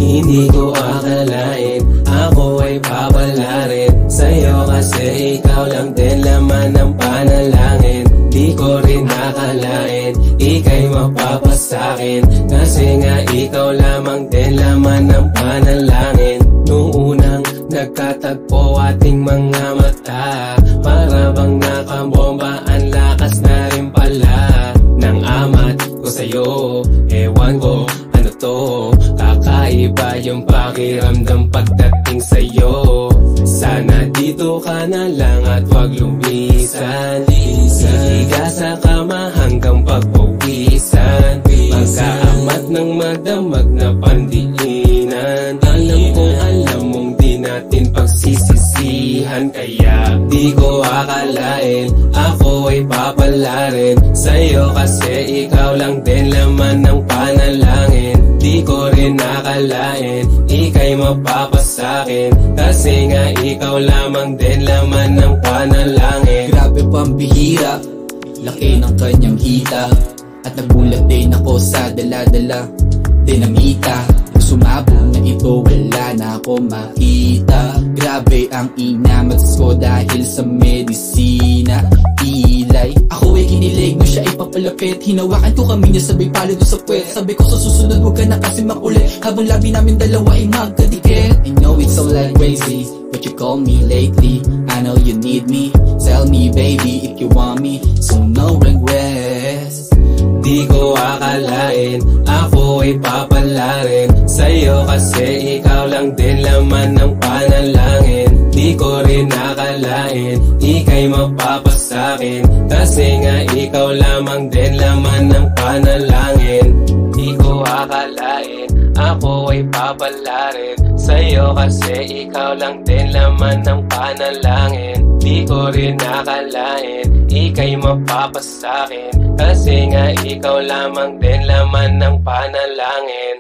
Hindi ko akalain ako ay papalarin sa'yo, kasi ikaw lang din laman ng panalangin. Di ko rin nakalain ika'y mapapasakin, kasi nga ikaw lamang din laman ng panalangin. Nung unang nagkatagpo ating mga mata, para bang nakabomba, ang lakas na rin pala ng amat ko sa'yo. Ewan ko ano to, kakaiba yung pakiramdam pagdating sa'yo. Sana dito ka na lang at wag lumisan, hihiga sa kama hanggang pagpawisan, pagkaamat ng madamag na pandiinan. Alam mong di natin pagsisisihan, kaya di ko akalain ako ay papalarin sa'yo, kasi ikaw lang din laman ng panalangin. Di ko rin nakalain ika'y mapapasakin, kasi nga ikaw lamang din laman ng panalangin. Grabe pambihira, laki ng kanyang hita, at nagulat din ako sa dala-dala dinamita. Sumabog na ito, wala na ako makita. Grabe ang inamas ko dahil sa medisina. Ilay, ako ay kinilig mo siya ipapalapit. Hinawakan ko kami niya, sabay palo doon sa puwet. Sabi ko sa susunod huwag ka na kasi makulit, habang labi namin dalawa ay magkadikit. I know it's so like crazy, but you call me lately. I know you need me, tell me baby if you want me, so no regrets. Di ko akalain ako ay papalarin sa'yo, kasi ikaw lang din laman ng panalangin. Di ko rin nakalain ika'y mapapasakin, kasi nga ikaw lamang din laman ng panalangin. Di ko akalain ako ay papalarin sa'yo, kasi ikaw lang din laman ng panalangin. Di ko rin nakalain ika'y mapapasakin, kasi nga ikaw lamang din laman ng panalangin.